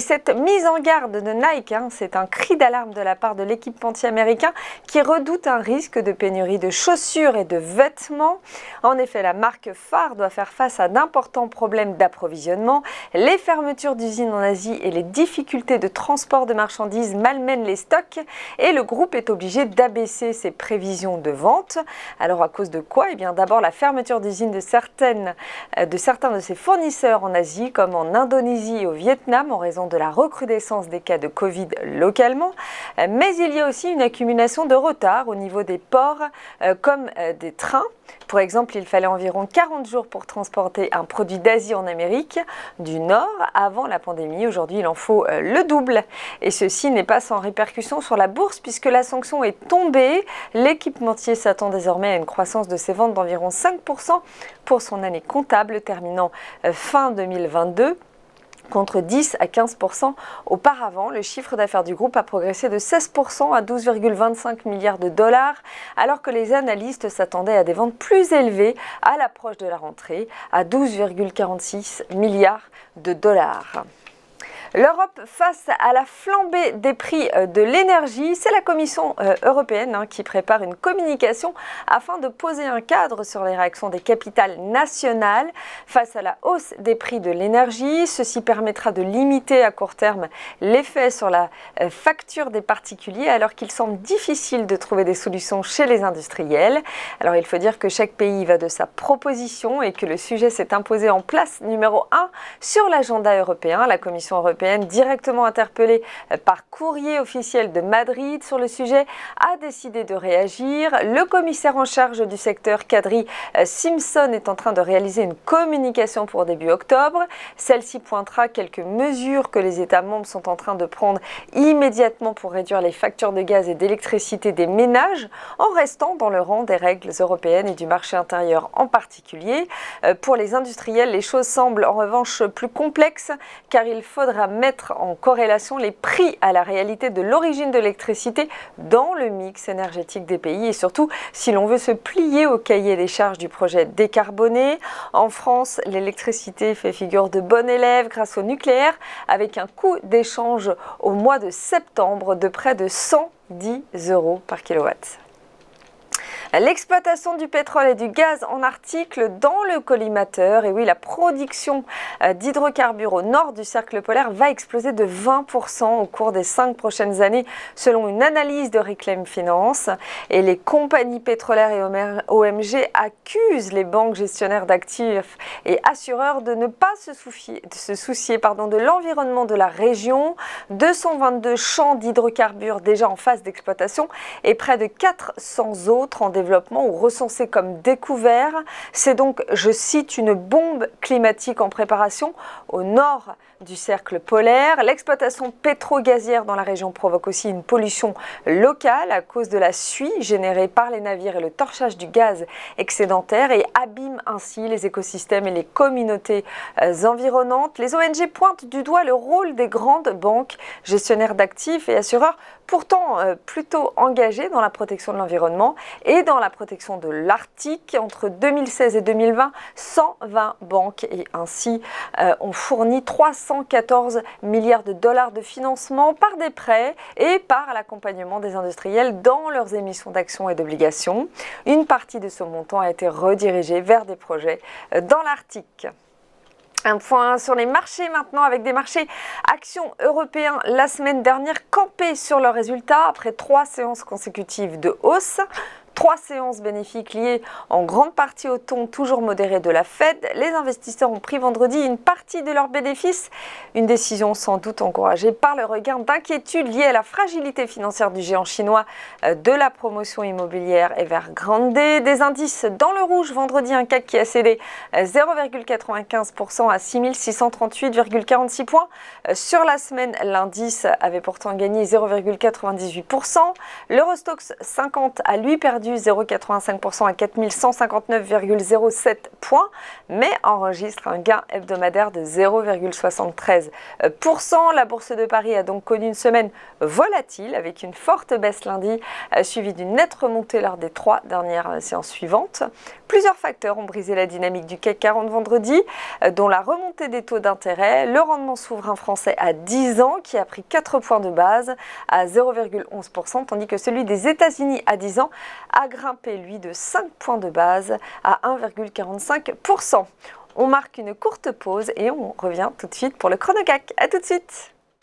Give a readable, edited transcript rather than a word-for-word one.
cette mise en garde de Nike, c'est un cri d'alarme de la part de l'équipementier américain qui redoute un risque de pénurie de chaussures et de vêtements. En effet, la marque phare doit faire face à d'importants problèmes d'approvisionnement. Les fermetures d'usines en Asie et les difficultés de transport de marchandises malmènent les stocks et le groupe est obligé d'abaisser ses prévisions de vente. Alors à cause de quoi? Eh bien d'abord la fermeture d'usines de certains de ses fournisseurs en Asie comme en Indonésie et au Vietnam en raison de la recrudescence des cas de Covid localement. Mais il y a aussi une accumulation de retard au niveau des ports comme des trains. Pour exemple, il fallait environ 40 jours pour transporter un produit d'Asie en Amérique du Nord avant la pandémie. Aujourd'hui, il en faut le double. Et ceci n'est pas sans répercussion sur la bourse puisque la sanction est tombée. L'équipementier s'attend désormais à une croissance de ses ventes d'environ 5% pour son année comptable terminant fin 2022. Contre 10 à 15% auparavant. Le chiffre d'affaires du groupe a progressé de 16% à 12,25 milliards de dollars, alors que les analystes s'attendaient à des ventes plus élevées à l'approche de la rentrée, à 12,46 milliards de dollars. L'Europe face à la flambée des prix de l'énergie, c'est la Commission européenne qui prépare une communication afin de poser un cadre sur les réactions des capitales nationales face à la hausse des prix de l'énergie. Ceci permettra de limiter à court terme l'effet sur la facture des particuliers alors qu'il semble difficile de trouver des solutions chez les industriels. Alors il faut dire que chaque pays va de sa proposition et que le sujet s'est imposé en place numéro 1 sur l'agenda européen. La Commission européenne, directement interpellée par courrier officiel de Madrid sur le sujet, a décidé de réagir. Le commissaire en charge du secteur, Kadri Simpson, est en train de réaliser une communication pour début octobre. Celle-ci pointera quelques mesures que les États membres sont en train de prendre immédiatement pour réduire les factures de gaz et d'électricité des ménages, en restant dans le rang des règles européennes et du marché intérieur en particulier. Pour les industriels, les choses semblent en revanche plus complexes car il faudra mettre en corrélation les prix à la réalité de l'origine de l'électricité dans le mix énergétique des pays et surtout si l'on veut se plier au cahier des charges du projet décarboné. En France, l'électricité fait figure de bon élève grâce au nucléaire avec un coût d'échange au mois de septembre de près de 110 € par kilowatt. L'exploitation du pétrole et du gaz en Arctique dans le collimateur. Et oui, la production d'hydrocarbures au nord du cercle polaire va exploser de 20% au cours des 5 prochaines années, selon une analyse de Reclaim Finance. Et les compagnies pétrolières et OMG accusent les banques gestionnaires d'actifs et assureurs de ne pas se soucier de l'environnement de la région. 222 champs d'hydrocarbures déjà en phase d'exploitation et près de 400 autres en développement ou recensés comme découverts. C'est donc, je cite, une bombe climatique en préparation au nord du cercle polaire. L'exploitation pétro-gazière dans la région provoque aussi une pollution locale à cause de la suie générée par les navires et le torchage du gaz excédentaire et abîme ainsi les écosystèmes et les communautés environnantes. Les ONG pointent du doigt le rôle des grandes banques gestionnaires d'actifs et assureurs pourtant plutôt engagés dans la protection de l'environnement et dans la protection de l'Arctique. Entre 2016 et 2020, 120 banques et ainsi ont fourni 314 milliards de dollars de financement par des prêts et par l'accompagnement des industriels dans leurs émissions d'actions et d'obligations. Une partie de ce montant a été redirigée vers des projets dans l'Arctique. Un point sur les marchés maintenant avec des marchés actions européens la semaine dernière campés sur leurs résultats après 3 séances consécutives de hausse. 3 séances bénéfiques liées en grande partie au ton toujours modéré de la Fed. Les investisseurs ont pris vendredi une partie de leurs bénéfices, une décision sans doute encouragée par le regain d'inquiétude lié à la fragilité financière du géant chinois de la promotion immobilière Evergrande. Des indices dans le rouge vendredi, un CAC qui a cédé 0,95% à 6638,46 points. Sur la semaine, l'indice avait pourtant gagné 0,98%. L'Eurostoxx 50 a lui perdu perdu 0,85% à 4159,07 points, mais enregistre un gain hebdomadaire de 0,73%. La Bourse de Paris a donc connu une semaine volatile avec une forte baisse lundi, suivie d'une nette remontée lors des 3 dernières séances suivantes. Plusieurs facteurs ont brisé la dynamique du CAC 40 vendredi, dont la remontée des taux d'intérêt, le rendement souverain français à 10 ans qui a pris 4 points de base à 0,11%, tandis que celui des États-Unis à 10 ans a grimpé, lui, de 5 points de base à 1,45%. On marque une courte pause et on revient tout de suite pour le chrono CAC. À tout de suite.